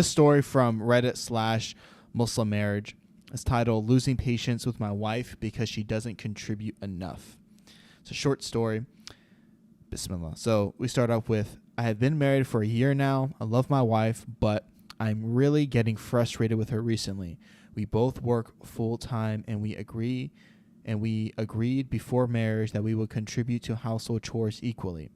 A story from Reddit/Muslim marriage. It's titled "Losing Patience with My Wife Because She Doesn't Contribute Enough." It's a short story. Bismillah. So we start off with, I have been married for a year now. I love my wife, but I'm really getting frustrated with her recently. We both work full time and we agreed before marriage that we would contribute to household chores equally.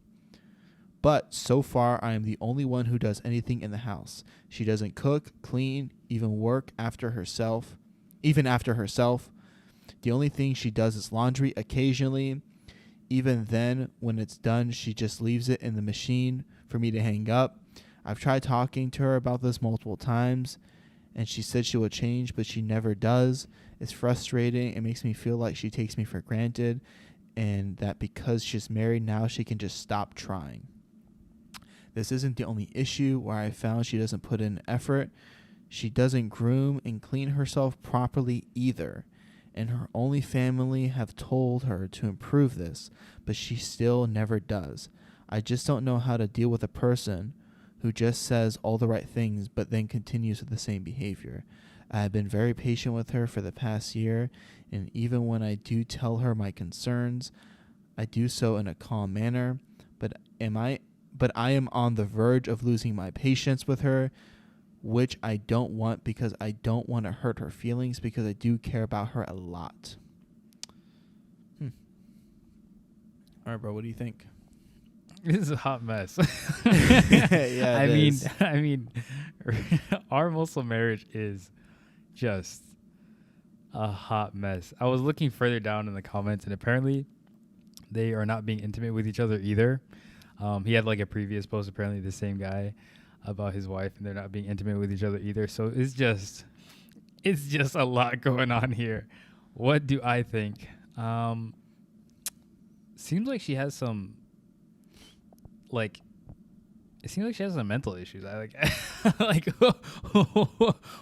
But so far, I am the only one who does anything in the house. She doesn't cook, clean, even after herself. The only thing she does is laundry occasionally. Even then, when it's done, she just leaves it in the machine for me to hang up. I've tried talking to her about this multiple times, and she said she will change, but she never does. It's frustrating. It makes me feel like she takes me for granted, and that because she's married now, she can just stop trying. This isn't the only issue where I found she doesn't put in effort. She doesn't groom and clean herself properly either, and her only family have told her to improve this, but she still never does. I just don't know how to deal with a person who just says all the right things but then continues with the same behavior. I have been very patient with her for the past year, and even when I do tell her my concerns, I do so in a calm manner, but I am on the verge of losing my patience with her, which I don't want because I don't want to hurt her feelings because I do care about her a lot. All right, bro, what do you think? This is a hot mess. Yeah, I mean, our Muslim marriage is just a hot mess. I was looking further down in the comments, and apparently they are not being intimate with each other either. He had like a previous post, apparently the same guy, about his wife, and they're not being intimate with each other either. So it's just a lot going on here. What do I think? Seems like she has some mental issues. I like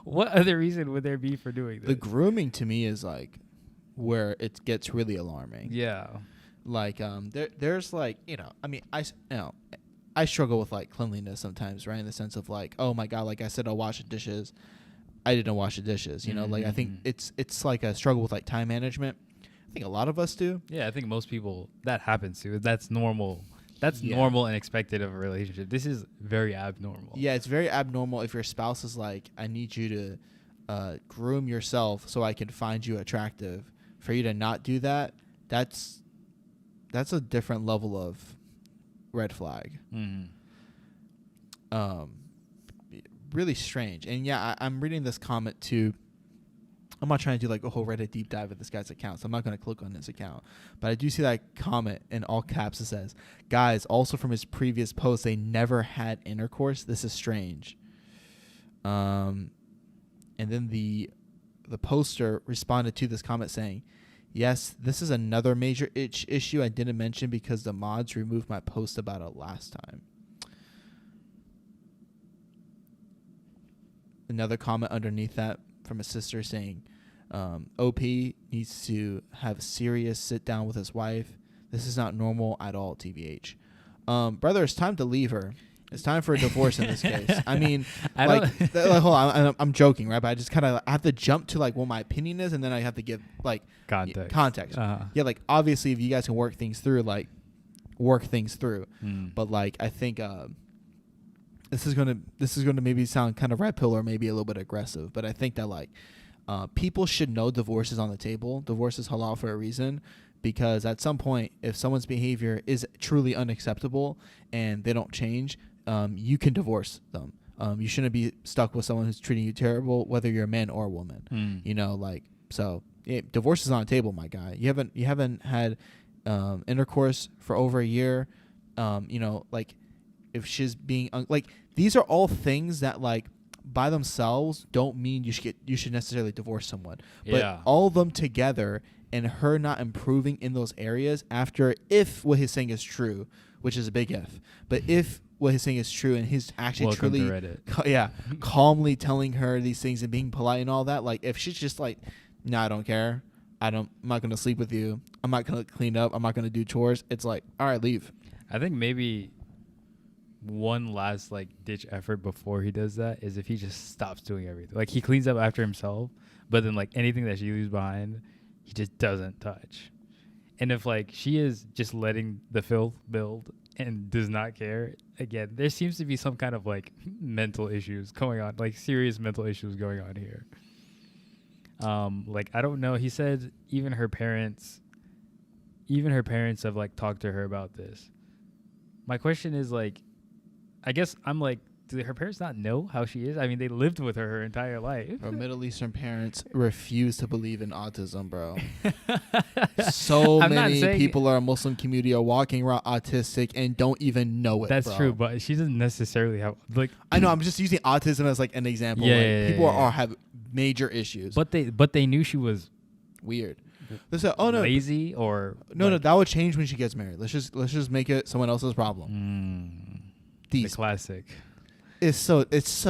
what other reason would there be for doing this? The grooming to me is like where it gets really alarming. Yeah. Like there's like, I struggle with like cleanliness sometimes, right? In the sense of like, oh my God, like I said, I'll wash the dishes. I didn't wash the dishes, you know, like I think it's like a struggle with like time management. I think a lot of us do. Yeah, I think most people that happens to. That's normal. That's normal and expected of a relationship. This is very abnormal. Yeah, it's very abnormal if your spouse is like, I need you to groom yourself so I can find you attractive. For you to not do that, that's a different level of red flag. Really strange. And yeah, I'm reading this comment too. I'm not trying to do like a whole Reddit deep dive at this guy's account, so I'm not going to click on his account. But I do see that comment in all caps that says, guys, also from his previous post, they never had intercourse. This is strange. And then the poster responded to this comment saying, yes, this is another major issue I didn't mention because the mods removed my post about it last time. Another comment underneath that from a sister saying, OP needs to have a serious sit down with his wife. This is not normal at all, TBH. Brother, it's time to leave her. It's time for a divorce in this case. I mean, hold on, I'm joking, right? But I just kind of have to jump to like what my opinion is, and then I have to give like context. Yeah, like obviously, if you guys can work things through, like work things through. But like, I think this is gonna maybe sound kind of red pill or maybe a little bit aggressive, but I think that like people should know divorce is on the table. Divorce is halal for a reason. Because at some point, if someone's behavior is truly unacceptable and they don't change, you can divorce them. You shouldn't be stuck with someone who's treating you terrible, whether you're a man or a woman. You know, like, so divorce is on the table, my guy. You haven't had intercourse for over a year. You know, like if she's being like, these are all things that like by themselves don't mean you should necessarily divorce someone. But all of them together and her not improving in those areas after, if what he's saying is true, which is a big if, but if what he's saying is true and he's actually calmly telling her these things and being polite and all that, like if she's just like, no, I don't care. I'm not going to sleep with you. I'm not going to clean up. I'm not going to do chores. It's like, all right, leave. I think maybe one last like ditch effort before he does that is if he just stops doing everything. Like he cleans up after himself, but then like anything that she leaves behind, he just doesn't touch. And if like she is just letting the filth build and does not care, again, there seems to be some kind of like mental issues going on, like serious mental issues going on here. Like I don't know. He said even her parents have like talked to her about this. My question is like, I guess I'm like, do her parents not know how she is? I mean, they lived with her entire life. Bro, Middle Eastern parents refuse to believe in autism, bro. So many people in our Muslim community are walking around autistic and don't even know it. That's true, but she doesn't necessarily have like. I know. I'm just using autism as like an example. Yeah, people have major issues. But they knew she was weird. They said, "Oh no, lazy or no, that would change when she gets married. Let's just make it someone else's problem." The classic. It's so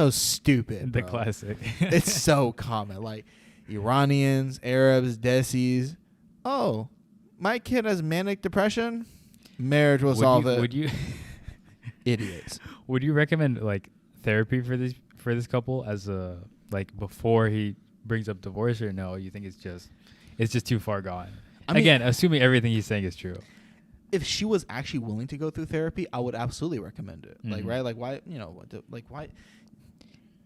stupid. The bro. Classic. It's so common. Like Iranians, Arabs, Desis. Oh, my kid has manic depression. Marriage will solve it. Would you idiots? Would you recommend like therapy for this couple as a like before he brings up divorce, or no? You think it's just too far gone? I mean, again, assuming everything he's saying is true. If she was actually willing to go through therapy, I would absolutely recommend it. Like, right? Like, why, why?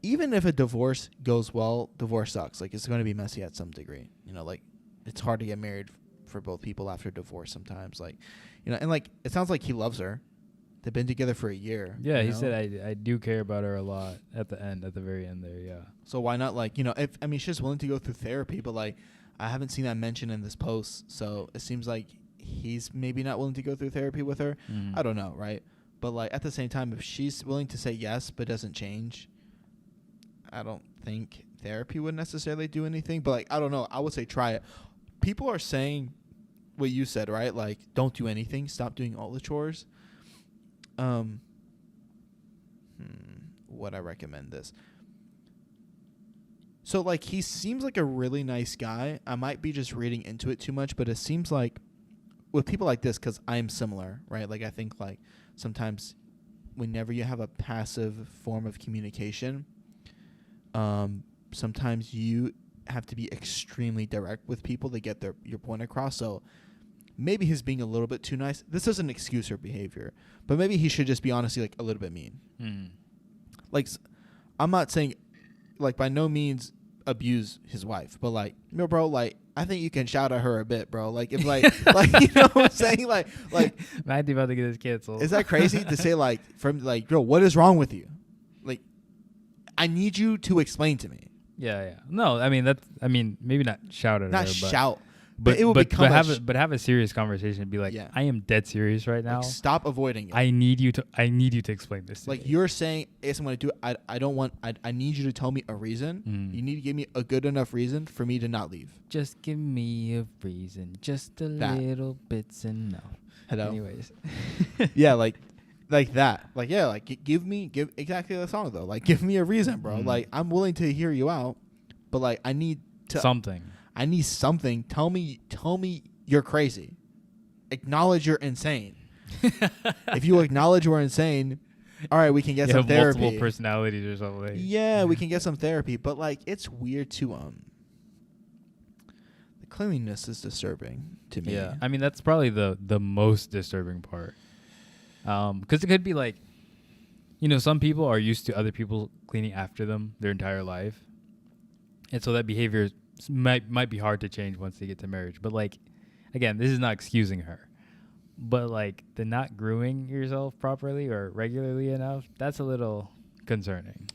Even if a divorce goes well, divorce sucks. Like, it's going to be messy at some degree. Like, it's hard to get married for both people after divorce sometimes. Like, and like, it sounds like he loves her. They've been together for a year. Yeah, he said, I do care about her a lot at the very end there, yeah. So why not, like, she's just willing to go through therapy, but, like, I haven't seen that mentioned in this post, so it seems like he's maybe not willing to go through therapy with her. I don't know, right? But like at the same time, if she's willing to say yes but doesn't change, I don't think therapy would necessarily do anything. But like I don't know, I would say try it. People are saying what you said, right? Like don't do anything, stop doing all the chores. Would I recommend this? So like he seems like a really nice guy. I might be just reading into it too much, but it seems like with people like this, because I'm similar, right? Like I think like sometimes whenever you have a passive form of communication, sometimes you have to be extremely direct with people to get your point across. So maybe he's being a little bit too nice. This doesn't excuse her behavior, but maybe he should just be honestly like a little bit mean. Like I'm not saying like by no means abuse his wife, but like bro, like I think you can shout at her a bit, bro. Like if like like you know what I'm saying, like Matthew about to get his canceled. Is that crazy to say like from like bro, what is wrong with you? Like I need you to explain to me. Yeah. No, I mean maybe not shout at her, not shout. But it will become have a serious conversation and be like, I am dead serious right now. Like, stop avoiding it. I need you to explain this to like me. You're saying, yes, I'm going to do it. I don't want, I need you to tell me a reason. You need to give me a good enough reason for me to not leave. Just give me a reason. Just a little bit's enough. Hello. Anyways. Yeah, like that. Like, yeah, like give exactly the song though. Like give me a reason, bro. Like I'm willing to hear you out, but like I need to something. I need something. Tell me you're crazy. Acknowledge you're insane. If you acknowledge we're insane, all right, we can get some therapy. Multiple personalities or something. Yeah, we can get some therapy. But like, it's weird to the cleanliness is disturbing to me. Yeah, I mean that's probably the most disturbing part. Because it could be like, some people are used to other people cleaning after them their entire life, and so that behavior might be hard to change once they get to marriage. But like, again, this is not excusing her, but like the not grooming yourself properly or regularly enough, that's a little concerning.